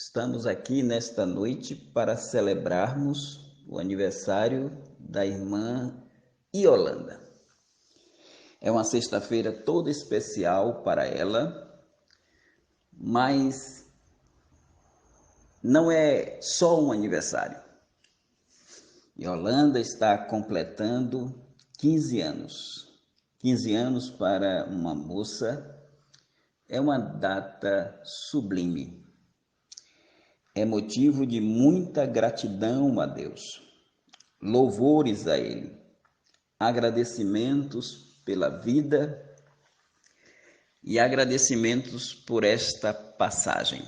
Estamos aqui nesta noite para celebrarmos o aniversário da irmã Yolanda. É uma sexta-feira toda especial para ela, mas não é só um aniversário. Yolanda está completando 15 anos. 15 anos para uma moça é uma data sublime. É motivo de muita gratidão a Deus, louvores a Ele, agradecimentos pela vida e agradecimentos por esta passagem.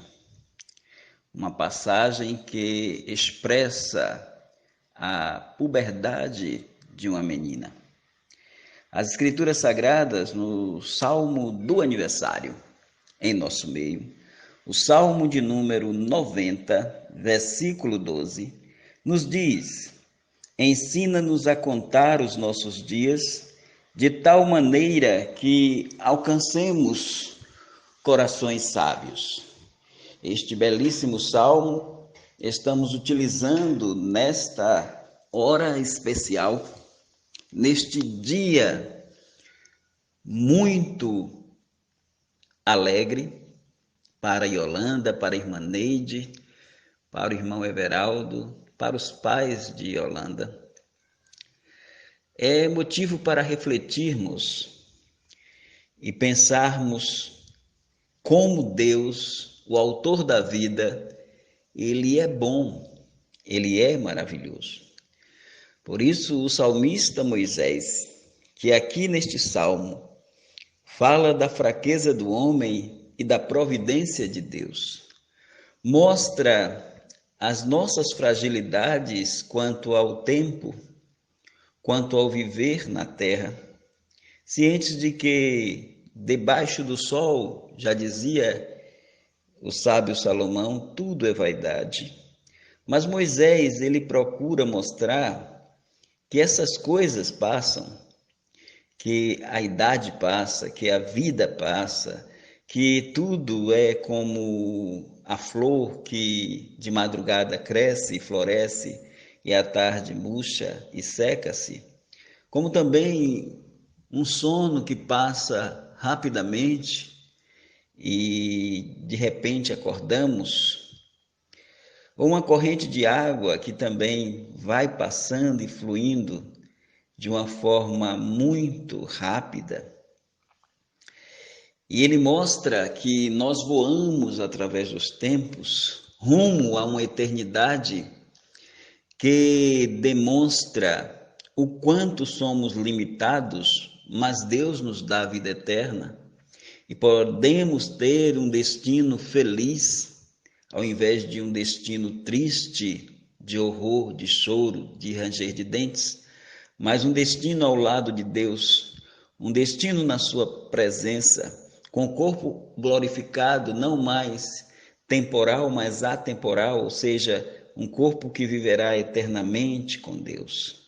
Uma passagem que expressa a puberdade de uma menina. As Escrituras Sagradas, no Salmo do Aniversário, em nosso meio, o Salmo de número 90, versículo 12, nos diz: ensina-nos a contar os nossos dias de tal maneira que alcancemos corações sábios. Este belíssimo salmo estamos utilizando nesta hora especial, neste dia muito alegre para Yolanda, para a irmã Neide, para o irmão Everaldo, para os pais de Yolanda. É motivo para refletirmos e pensarmos como Deus, o autor da vida, Ele é bom, Ele é maravilhoso. Por isso o salmista Moisés, que aqui neste salmo fala da fraqueza do homem e da providência de Deus, mostra as nossas fragilidades quanto ao tempo, quanto ao viver na terra, cientes de que debaixo do sol, já dizia o sábio Salomão, tudo é vaidade. Mas Moisés, ele procura mostrar que essas coisas passam, que a idade passa, que a vida passa, que tudo é como a flor que de madrugada cresce e floresce e à tarde murcha e seca-se, como também um sono que passa rapidamente e de repente acordamos, ou uma corrente de água que também vai passando e fluindo de uma forma muito rápida. E ele mostra que nós voamos através dos tempos, rumo a uma eternidade que demonstra o quanto somos limitados, mas Deus nos dá a vida eterna e podemos ter um destino feliz, ao invés de um destino triste, de horror, de choro, de ranger de dentes, mas um destino ao lado de Deus, um destino na sua presença, com o corpo glorificado, não mais temporal, mas atemporal, ou seja, um corpo que viverá eternamente com Deus.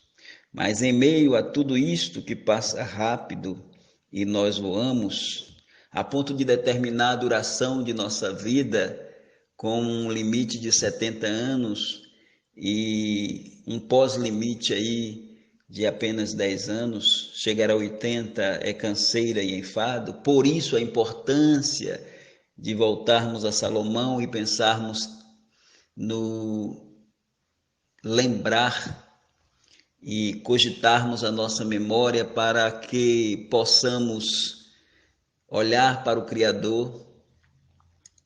Mas em meio a tudo isto que passa rápido e nós voamos, a ponto de determinar a duração de nossa vida com um limite de 70 anos e um pós-limite aí de apenas 10 anos, chegar a 80 é canseira e enfado. Por isso a importância de voltarmos a Salomão e pensarmos no lembrar e cogitarmos a nossa memória para que possamos olhar para o Criador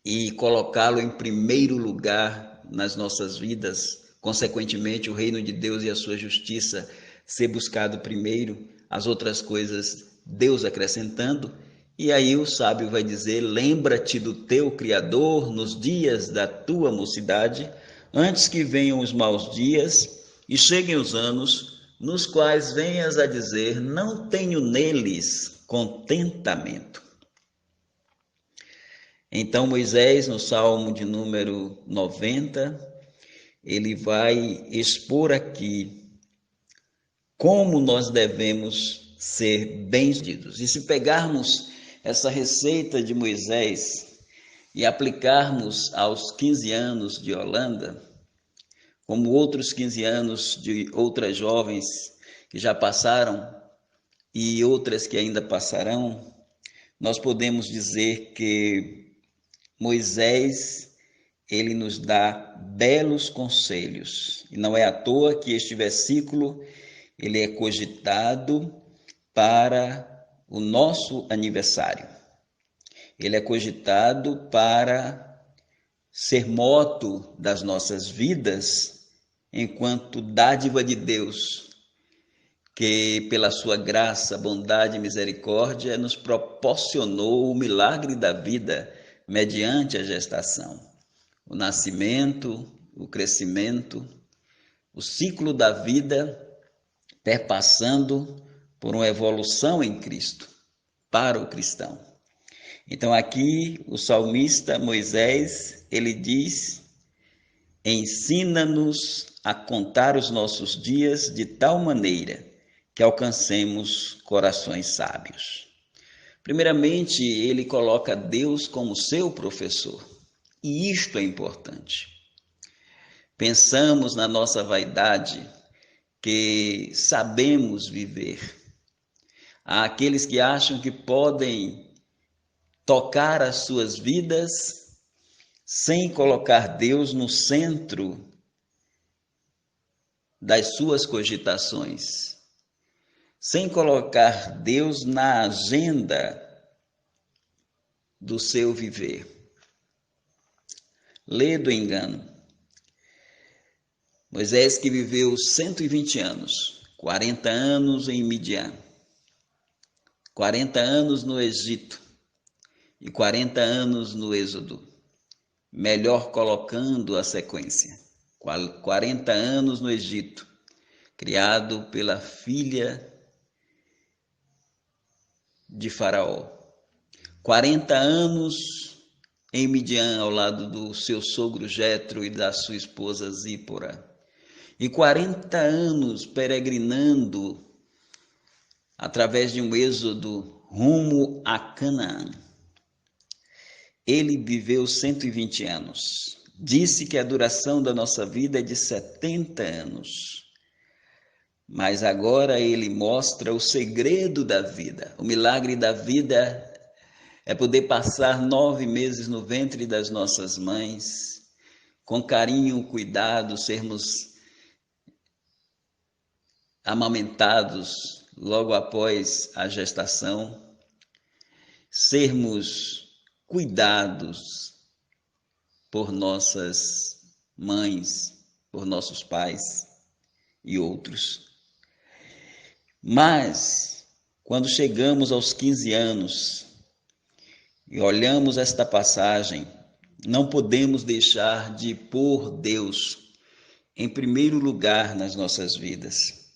e colocá-lo em primeiro lugar nas nossas vidas, consequentemente o reino de Deus e a sua justiça ser buscado primeiro, as outras coisas Deus acrescentando. E aí o sábio vai dizer: lembra-te do teu Criador nos dias da tua mocidade, antes que venham os maus dias e cheguem os anos, nos quais venhas a dizer: não tenho neles contentamento. Então Moisés, no Salmo de número 90, ele vai expor aqui como nós devemos ser bem-sucedidos. E se pegarmos essa receita de Moisés e aplicarmos aos 15 anos de Holanda, como outros 15 anos de outras jovens que já passaram e outras que ainda passarão, nós podemos dizer que Moisés, ele nos dá belos conselhos. E não é à toa que este versículo, ele é cogitado para o nosso aniversário. Ele é cogitado para ser moto das nossas vidas, enquanto dádiva de Deus, que pela sua graça, bondade e misericórdia nos proporcionou o milagre da vida mediante a gestação, o nascimento, o crescimento, o ciclo da vida, perpassando por uma evolução em Cristo, para o cristão. Então aqui o salmista Moisés, ele diz: ensina-nos a contar os nossos dias de tal maneira que alcancemos corações sábios. Primeiramente, ele coloca Deus como seu professor, e isto é importante. Pensamos na nossa vaidade que sabemos viver. Há aqueles que acham que podem tocar as suas vidas sem colocar Deus no centro das suas cogitações, sem colocar Deus na agenda do seu viver. Lê do engano. Moisés, que viveu 120 anos, 40 anos em Midian, 40 anos no Egito e 40 anos no Êxodo, melhor colocando a sequência, 40 anos no Egito, criado pela filha de Faraó, 40 anos em Midian, ao lado do seu sogro Jetro e da sua esposa Zípora, e 40 anos peregrinando através de um êxodo rumo a Canaã. Ele viveu 120 anos. Disse que a duração da nossa vida é de 70 anos. Mas agora ele mostra o segredo da vida. O milagre da vida é poder passar 9 meses no ventre das nossas mães, com carinho, cuidado, sermos amamentados logo após a gestação, sermos cuidados por nossas mães, por nossos pais e outros. Mas, quando chegamos aos 15 anos e olhamos esta passagem, não podemos deixar de pôr Deus em primeiro lugar nas nossas vidas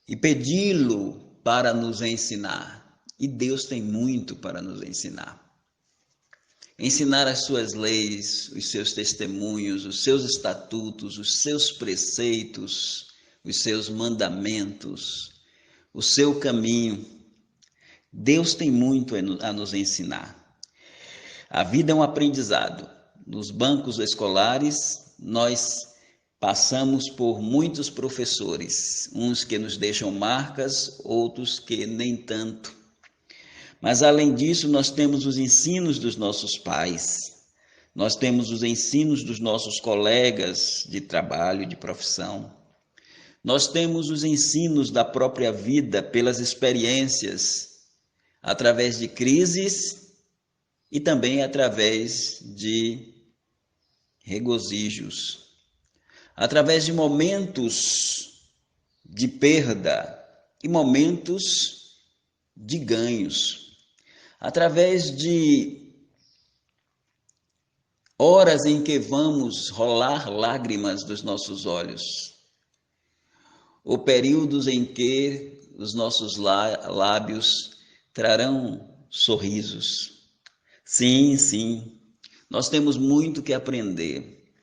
e pedi-lo para nos ensinar. E Deus tem muito para nos ensinar. Ensinar as suas leis, os seus testemunhos, os seus estatutos, os seus preceitos, os seus mandamentos, o seu caminho. Deus tem muito a nos ensinar. A vida é um aprendizado. Nos bancos escolares, nós passamos por muitos professores, uns que nos deixam marcas, outros que nem tanto. Mas, além disso, nós temos os ensinos dos nossos pais, nós temos os ensinos dos nossos colegas de trabalho, de profissão, nós temos os ensinos da própria vida pelas experiências, através de crises e também através de regozijos, através de momentos de perda e momentos de ganhos, através de horas em que vamos rolar lágrimas dos nossos olhos, ou períodos em que os nossos lábios trarão sorrisos. Sim, nós temos muito que aprender.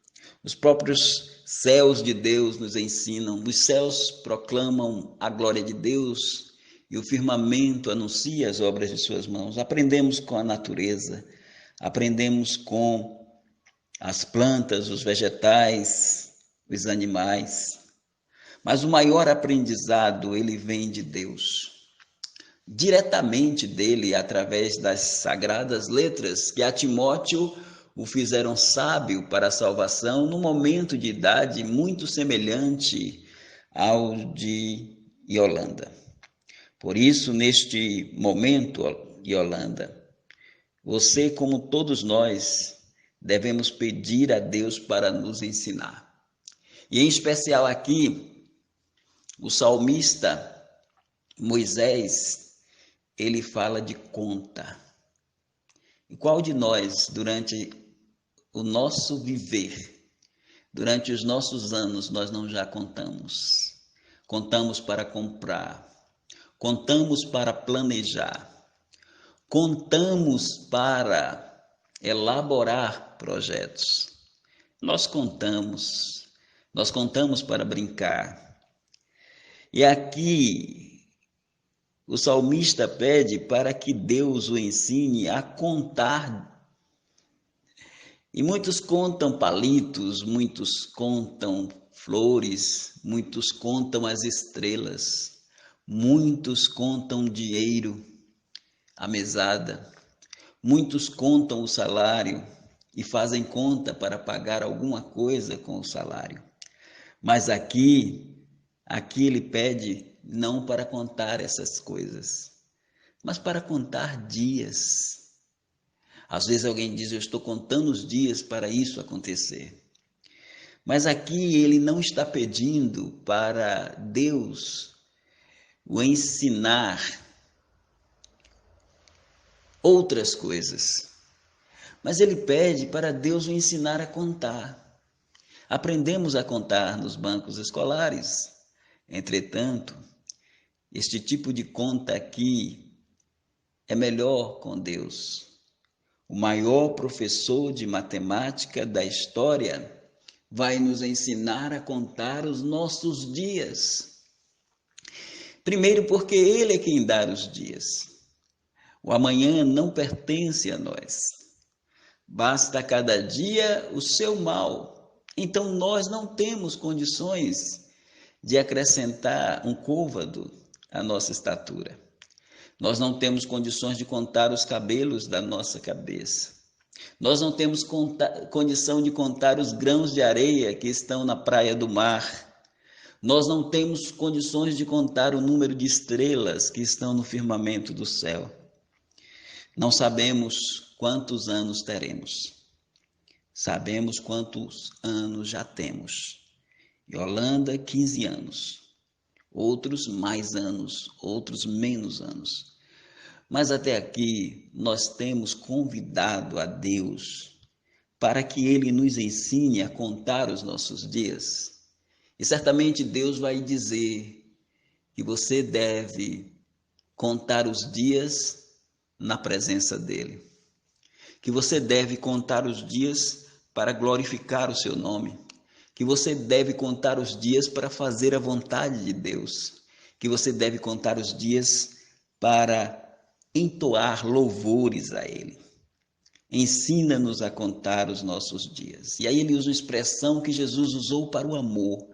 Os próprios céus de Deus nos ensinam, os céus proclamam a glória de Deus e o firmamento anuncia as obras de suas mãos. Aprendemos com a natureza, aprendemos com as plantas, os vegetais, os animais. Mas o maior aprendizado, ele vem de Deus. Diretamente dele, através das sagradas letras que a Timóteo o fizeram sábio para a salvação num momento de idade muito semelhante ao de Yolanda. Por isso, neste momento, Yolanda, você, como todos nós, devemos pedir a Deus para nos ensinar. E em especial aqui, o salmista Moisés, ele fala de conta. E qual de nós, durante o nosso viver, durante os nossos anos, nós não já contamos? Contamos para comprar, contamos para planejar, contamos para elaborar projetos. Nós contamos para brincar. E aqui o salmista pede para que Deus o ensine a contar. E muitos contam palitos, muitos contam flores, muitos contam as estrelas, muitos contam dinheiro, a mesada, muitos contam o salário e fazem conta para pagar alguma coisa com o salário. Mas aqui ele pede não para contar essas coisas, mas para contar dias. Às vezes alguém diz, eu estou contando os dias para isso acontecer. Mas aqui ele não está pedindo para Deus o ensinar outras coisas, mas ele pede para Deus o ensinar a contar. Aprendemos a contar nos bancos escolares. Entretanto, este tipo de conta aqui é melhor com Deus. O maior professor de matemática da história vai nos ensinar a contar os nossos dias. Primeiro, porque Ele é quem dá os dias. O amanhã não pertence a nós. Basta cada dia o seu mal. Então, nós não temos condições de acrescentar um côvado à nossa estatura. Nós não temos condições de contar os cabelos da nossa cabeça. Nós não temos condição de contar os grãos de areia que estão na praia do mar. Nós não temos condições de contar o número de estrelas que estão no firmamento do céu. Não sabemos quantos anos teremos. Sabemos quantos anos já temos. Yolanda, 15 anos. Outros mais anos, outros menos anos. Mas até aqui nós temos convidado a Deus para que Ele nos ensine a contar os nossos dias. E certamente Deus vai dizer que você deve contar os dias na presença dEle. Que você deve contar os dias para glorificar o seu nome. Que você deve contar os dias para fazer a vontade de Deus, que você deve contar os dias para entoar louvores a Ele. Ensina-nos a contar os nossos dias. E aí ele usa uma expressão que Jesus usou para o amor.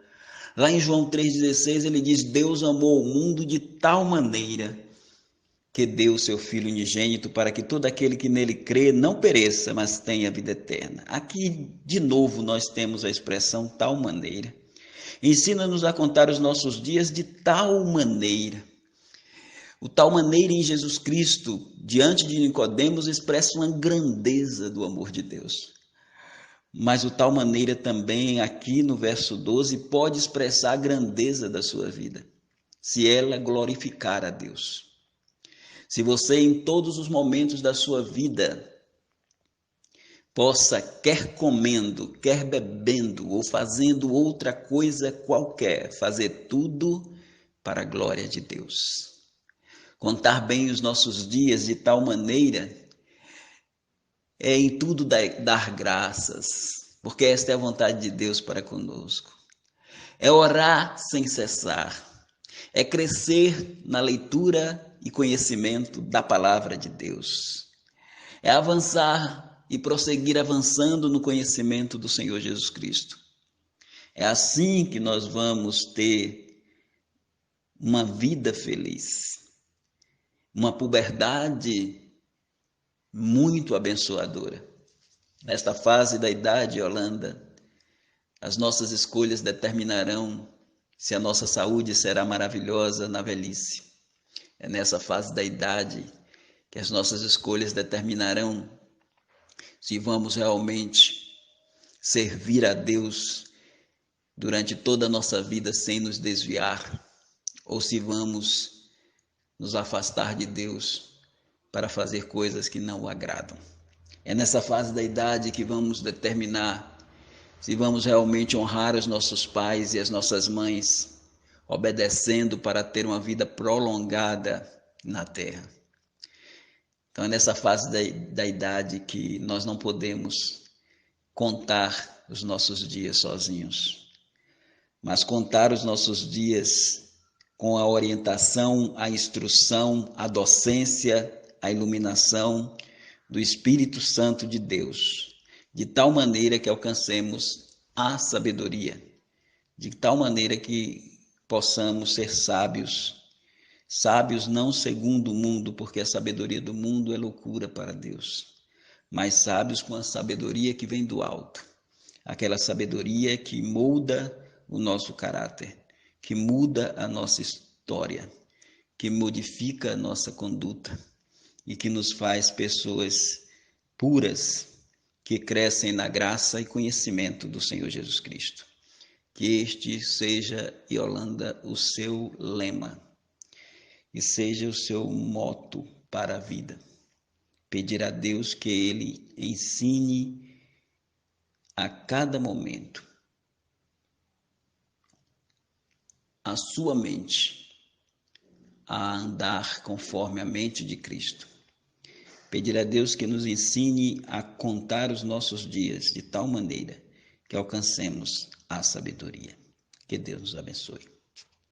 Lá em João 3,16 ele diz, Deus amou o mundo de tal maneira que deu o seu Filho unigênito para que todo aquele que nele crê não pereça, mas tenha vida eterna. Aqui, de novo, nós temos a expressão tal maneira. Ensina-nos a contar os nossos dias de tal maneira. O tal maneira em Jesus Cristo, diante de Nicodemos, expressa uma grandeza do amor de Deus. Mas o tal maneira também, aqui no verso 12, pode expressar a grandeza da sua vida, se ela glorificar a Deus. Se você, em todos os momentos da sua vida, possa, quer comendo, quer bebendo ou fazendo outra coisa qualquer, fazer tudo para a glória de Deus. Contar bem os nossos dias de tal maneira é em tudo dar graças, porque esta é a vontade de Deus para conosco. É orar sem cessar, é crescer na leitura e conhecimento da palavra de Deus. É avançar e prosseguir avançando no conhecimento do Senhor Jesus Cristo. É assim que nós vamos ter uma vida feliz, uma puberdade muito abençoadora. Nesta fase da idade, Yolanda, as nossas escolhas determinarão se a nossa saúde será maravilhosa na velhice. É nessa fase da idade que as nossas escolhas determinarão se vamos realmente servir a Deus durante toda a nossa vida sem nos desviar, ou se vamos nos afastar de Deus para fazer coisas que não o agradam. É nessa fase da idade que vamos determinar se vamos realmente honrar os nossos pais e as nossas mães, obedecendo para ter uma vida prolongada na terra. Então é nessa fase da idade que nós não podemos contar os nossos dias sozinhos, mas contar os nossos dias com a orientação, a instrução, a docência, a iluminação do Espírito Santo de Deus, de tal maneira que alcancemos a sabedoria, de tal maneira que possamos ser sábios, sábios não segundo o mundo, porque a sabedoria do mundo é loucura para Deus, mas sábios com a sabedoria que vem do alto, aquela sabedoria que molda o nosso caráter, que muda a nossa história, que modifica a nossa conduta e que nos faz pessoas puras, que crescem na graça e conhecimento do Senhor Jesus Cristo. Que este seja, Yolanda, o seu lema e seja o seu moto para a vida. Pedir a Deus que Ele ensine a cada momento a sua mente a andar conforme a mente de Cristo. Pedir a Deus que nos ensine a contar os nossos dias de tal maneira que alcancemos a sabedoria. Que Deus nos abençoe.